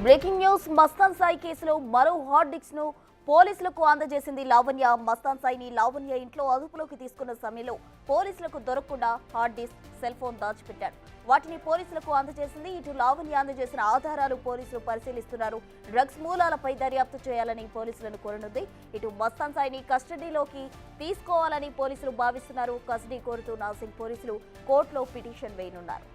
Breaking news Mastan Sai కేసులో మరో hot disc ను పోలీసులకు అందజేసింది లావణ్య. మస్తాన్ సాయిని లావణ్య ఇంట్లో అదుపులోకి తీసుకున్న సమయంలో పోలీసులకు దొరకకుండా హార్డ్ డిస్క్, సెల్ ఫోన్ దాచిపెట్టాడు. వాటిని పోలీసులకు అందజేసింది. ఇటు లావణ్య అందజేసిన ఆధారాలు పోలీసులు పరిశీలిస్తున్నారు. డ్రగ్స్ మూలాలపై దర్యాప్తు చేయాలని పోలీసులను కోరనుంది. ఇటు మస్తాన్ సాయిని కస్టడీలోకి తీసుకోవాలని పోలీసులు భావిస్తున్నారు. కస్టడీ కోరుతూ నాసింగ్ పోలీసులు కోర్టులో పిటిషన్ వేయనున్నారు.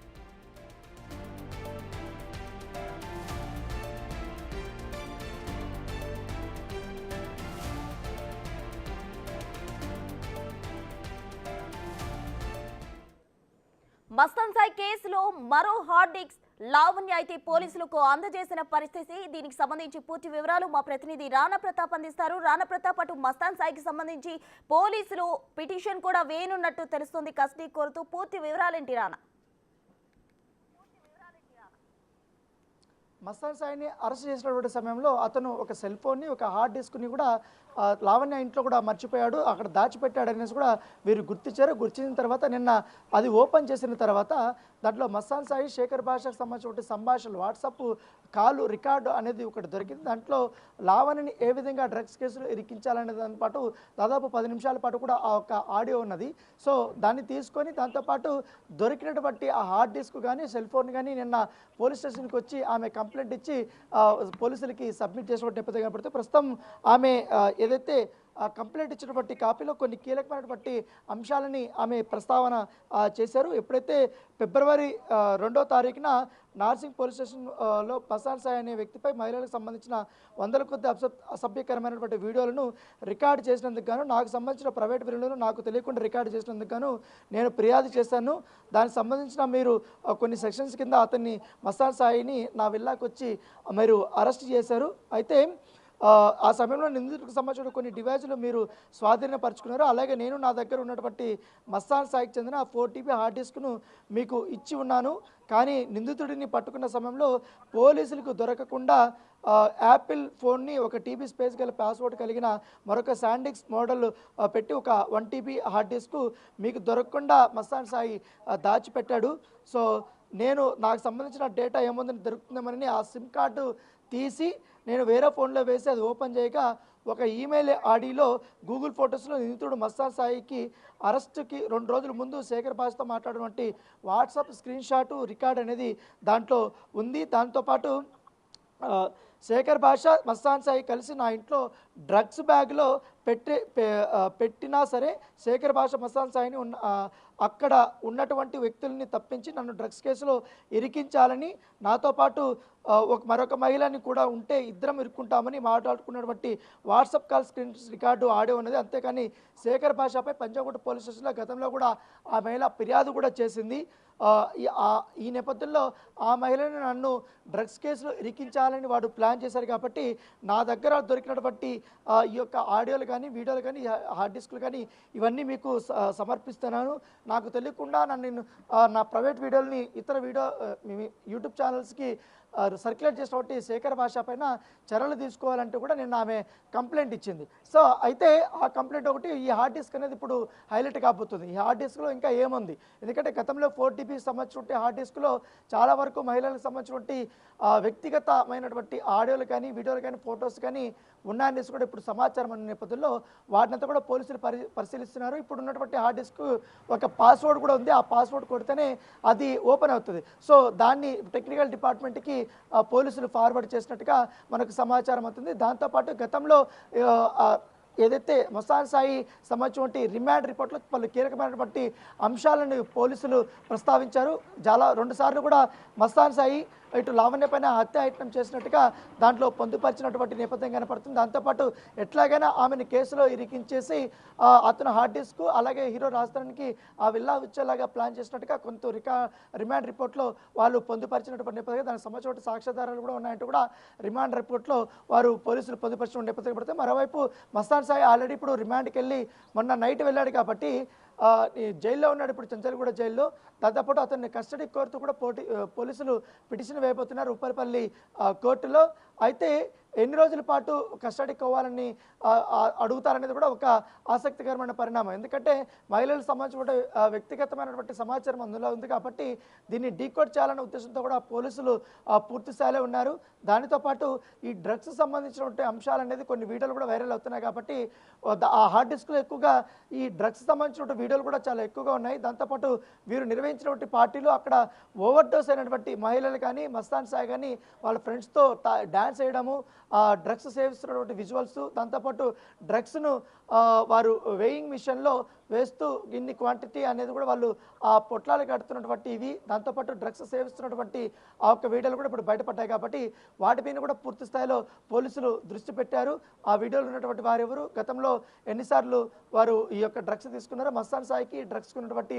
మస్తాన్ సాయి కేసులో మరో హార్డ్ డిస్క్ లావణ్య అయితే పోలీసులకు అందజేసిన పరిస్థితి. దీనికి సంబంధించి పూర్తి వివరాలు మా ప్రతినిధి రాణా ప్రతాప్ అందిస్తారు. రాణా ప్రతాప్, అటు మస్తాన్ సాయికి సంబంధించి పోలీసులు పిటిషన్ కూడా వేయనున్నట్టు తెలుస్తుంది కస్టడీ కోరుతూ. పూర్తి వివరాలేంటి రాణా? మస్తాన్ సాయిని అరెస్ట్ చేసినటువంటి సమయంలో అతను ఒక సెల్ ఫోన్ని, ఒక హార్డ్ డిస్క్ని కూడా లావణ్య ఇంట్లో కూడా మర్చిపోయాడు, అక్కడ దాచిపెట్టాడు అనేసి కూడా వీరు గుర్తించారు. గుర్తించిన తర్వాత నిన్న అది ఓపెన్ చేసిన తర్వాత దాంట్లో మస్తాన్ సాయి శేఖర్ భాషకు సంబంధించిన సంభాషణలు, వాట్సాప్ కాలు రికార్డు అనేది ఒకటి దొరికింది. దాంట్లో లావణ్యని ఏ విధంగా డ్రగ్స్ కేసులు ఇరికించాలనే దాని పాటు దాదాపు 10 నిమిషాల పాటు కూడా ఆ ఒక ఆడియో ఉన్నది. సో దాన్ని తీసుకొని దాంతోపాటు దొరికినటువంటి ఆ హార్డ్ డిస్క్ కానీ సెల్ ఫోన్ కానీ నిన్న పోలీస్ స్టేషన్కి వచ్చి ఆమె కంప్లైంట్ ఇచ్చి పోలీసులకి సబ్మిట్ చేసినటువంటి నేపథ్యం కనబడితే ప్రస్తుతం ఆమె ఏదైతే కంప్లైంట్ ఇచ్చినటువంటి కాపీలో కొన్ని కీలకమైనటువంటి అంశాలని ఆమె ప్రస్తావన చేశారు. ఎప్పుడైతే ఫిబ్రవరి 2వ తారీఖున నార్సింగ్ పోలీస్ స్టేషన్లో మస్తాన్ సాయి అనే వ్యక్తిపై మహిళలకు సంబంధించిన 100ల కొద్ది అసభ్యకరమైనటువంటి వీడియోలను రికార్డు చేసినందుకు గాను, నాకు సంబంధించిన ప్రైవేట్ వీడియోలను నాకు తెలియకుండా రికార్డు చేసినందుకు గాను నేను ఫిర్యాదు చేశాను. దానికి సంబంధించిన మీరు కొన్ని సెక్షన్స్ కింద అతన్ని మస్తాన్ సాయిని నా విల్లాకు వచ్చి మీరు అరెస్ట్ చేశారు. అయితే ఆ సమయంలో నిందితుడికి సంబంధించిన కొన్ని డివైజులు మీరు స్వాధీనపరుచుకున్నారు. అలాగే నేను నా దగ్గర ఉన్నటువంటి మస్తాన్ సాయికి చెందిన 4 TB హార్డ్ డిస్క్ను మీకు ఇచ్చి ఉన్నాను. కానీ నిందితుడిని పట్టుకున్న సమయంలో పోలీసులకు దొరకకుండా యాపిల్ ఫోన్ని, 1 TB స్పేస్ గల పాస్వర్డ్ కలిగిన మరొక శాండిక్స్ మోడల్ పెట్టి ఒక 1 TB హార్డ్ డిస్క్ మీకు దొరకకుండా మస్తాన్ సాయి దాచిపెట్టాడు. సో నేను నాకు సంబంధించిన డేటా ఏముందని దొరుకుతుందేమని ఆ సిమ్ కార్డు తీసి నేను వేరే ఫోన్లో వేసి అది ఓపెన్ చేయగా ఒక ఈమెయిల్ ఐడిలో గూగుల్ ఫొటోస్లో నిందితుడు మస్తాన్ సాయికి అరెస్ట్కి 2 రోజుల ముందు శేఖర్ భాషతో మాట్లాడినటువంటి వాట్సాప్ స్క్రీన్ షాటు రికార్డ్ అనేది దాంట్లో ఉంది. దాంతోపాటు శేఖర్ భాష మస్తాన్ సాయి కలిసి నా ఇంట్లో డ్రగ్స్ బ్యాగ్లో పెట్టినా సరే శేఖర్ భాష మస్తాన్ సాయిని అక్కడ ఉన్నటువంటి వ్యక్తుల్ని తప్పించి నన్ను డ్రగ్స్ కేసులో ఇరికించాలని, నాతో పాటు మరొక మహిళని కూడా ఉంటే ఇద్దరం ఇరుక్కుంటామని మాట్లాడుకున్నటువంటి WhatsApp call screen record audio ఉన్నది. అంతేకాని శేఖర్ భాషపై పంజాగుట్ట పోలీస్ స్టేషన్లో గతంలో కూడా ఆ మహిళ ఫిర్యాదు కూడా చేసింది. ఈ నేపథ్యంలో ఆ మహిళని నన్ను డ్రగ్స్ కేసులో ఇరికించాలని వాడు ప్లాన్ చేశారు. కాబట్టి నా దగ్గర దొరికినటువంటి ఈ యొక్క ఆడియోలు కానీ, వీడియోలు కానీ, హార్డ్ డిస్క్లు కానీ ఇవన్నీ మీకు సమర్పిస్తున్నాను. నాకు తెలియకుండా నా ప్రైవేట్ వీడియోలని ఇతర యూట్యూబ్ ఛానల్స్కి సర్క్యులేట్ చేసినటువంటి శేఖర్ భాష పైన చర్యలు తీసుకోవాలంటే కూడా నిన్న ఆమె కంప్లైంట్ ఇచ్చింది. సో అయితే ఆ కంప్లైంట్ ఒకటి, ఈ హార్డ్ డిస్క్ అనేది ఇప్పుడు హైలైట్ కాబోతుంది. ఈ హార్డ్ డిస్క్లో ఇంకా ఏముంది, ఎందుకంటే గతంలో 4 TB సంబంధించినటువంటి హార్డ్ డిస్క్లో చాలా వరకు మహిళలకు సంబంధించినటువంటి వ్యక్తిగతమైనటువంటి ఆడియోలు కానీ, వీడియోలు కానీ, ఫొటోస్ కానీ ఉన్నాయనేసి కూడా ఇప్పుడు సమాచారం అనే నేపథ్యంలో వాటినంతా కూడా పోలీసులు పరిశీలిస్తున్నారు. ఇప్పుడు ఉన్నటువంటి హార్డ్ డిస్క్ ఒక పాస్వర్డ్ కూడా ఉంది. ఆ పాస్వర్డ్ కొడితేనే అది ఓపెన్ అవుతుంది. సో దాన్ని టెక్నికల్ డిపార్ట్మెంట్కి పోలీసులు ఫార్వర్డ్ చేసినట్టుగా మనకు సమాచారం అవుతుంది. దాంతోపాటు గతంలో ఏదైతే మస్తాన్ సాయి సంబంధించినటువంటి రిమాండ్ రిపోర్ట్లో పలు కీలకమైనటువంటి అంశాలను పోలీసులు ప్రస్తావించారు. 2 సార్లు కూడా మస్తాన్ సాయి ఇటు లావణ్య పైన హత్యాయత్నం చేసినట్టుగా దాంట్లో పొందుపరిచినటువంటి నేపథ్యం కనపడుతుంది. దాంతోపాటు ఎట్లాగైనా ఆమెను కేసులో ఇరికించేసి అతను హార్డ్ డిస్క్ అలాగే హీరో రాజధానికి ఆ విల్లా వచ్చేలాగా ప్లాన్ చేసినట్టుగా కొంత రిమాండ్ రిపోర్ట్లో వాళ్ళు పొందుపరిచినటువంటి నేపథ్యం, దానికి సంబంధించిన సాక్ష్యాధారాలు కూడా ఉన్నాయంటూ కూడా రిమాండ్ రిపోర్ట్లో వారు పోలీసులు పొందుపరిచిన నేపథ్యం పడితే, మరోవైపు మస్తాన్ సాయి ఆల్రెడీ ఇప్పుడు రిమాండ్కి వెళ్ళి మొన్న నైట్ వెళ్ళాడు కాబట్టి జైల్లో ఉన్నాడు. ఇప్పుడు చెంచల్గూడ జైల్లో. దాంతోపాటు అతన్ని కస్టడీ కోరుతూ కూడా పోలీసులు పిటిషన్ వేయబోతున్నారు ఉప్పరపల్లి కోర్టులో. అయితే ఎన్ని రోజుల పాటు కస్టడీకి పోవాలని అడుగుతారనేది కూడా ఒక ఆసక్తికరమైన పరిణామం. ఎందుకంటే మహిళలకు సంబంధించిన వ్యక్తిగతమైనటువంటి సమాచారం అందులో ఉంది కాబట్టి దీన్ని డీకోడ్ చేయాలనే ఉద్దేశంతో కూడా పోలీసులు పూర్తి స్థాయిలో ఉన్నారు. దానితో పాటు ఈ డ్రగ్స్ సంబంధించినటువంటి అంశాలు అనేది కొన్ని వీడియోలు కూడా వైరల్ అవుతున్నాయి కాబట్టి ఆ హార్డ్ డిస్క్లో ఎక్కువగా ఈ డ్రగ్స్ సంబంధించిన వీడియోలు కూడా చాలా ఎక్కువగా ఉన్నాయి. దాంతోపాటు వీరు నిర్వహించినటువంటి పార్టీలు అక్కడ ఓవర్ డోస్ అయినటువంటి మహిళలు కానీ మస్తాన్ సాయి కానీ వాళ్ళ ఫ్రెండ్స్తో డ్యాన్స్ వేయడము, డ్రగ్స్ సేవిస్తున్నటువంటి విజువల్స్, దాంతోపాటు డ్రగ్స్ను వారు వేయింగ్ మిషన్లో వేస్తూ ఇన్ని క్వాంటిటీ అనేది కూడా వాళ్ళు ఆ పొట్లాలు కడుతున్నటువంటి ఇవి, దాంతోపాటు డ్రగ్స్ సేవిస్తున్నటువంటి ఆ ఒక్క వీడియోలు కూడా ఇప్పుడు బయటపడ్డాయి కాబట్టి వాటిపైన కూడా పూర్తి స్థాయిలో పోలీసులు దృష్టి పెట్టారు. ఆ వీడియోలో ఉన్నటువంటి వారెవరు, గతంలో ఎన్నిసార్లు వారు ఈ యొక్క డ్రగ్స్ తీసుకున్నారో, మస్తాన్ సాయికి డ్రగ్స్కి ఉన్నటువంటి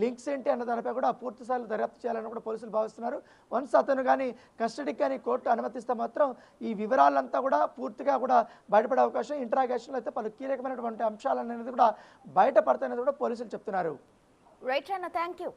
లింక్స్ ఏంటి అన్న దానిపై కూడా పూర్తి స్థాయిలో దర్యాప్తు చేయాలని కూడా పోలీసులు భావిస్తున్నారు. వన్స్ అతను కానీ కస్టడీకి కానీ కోర్టు అనుమతిస్తే మాత్రం ఈ వివరాలంతా కూడా పూర్తిగా కూడా బయటపడే అవకాశం, ఇంట్రాగేషన్లో అయితే పలు కీలకమైనటువంటి అంశాలు అనేది కూడా బయటపడతాయనేది కూడా పోలీసులు చెప్తున్నారు. రైట్ అన్న, థ్యాంక్ యూ.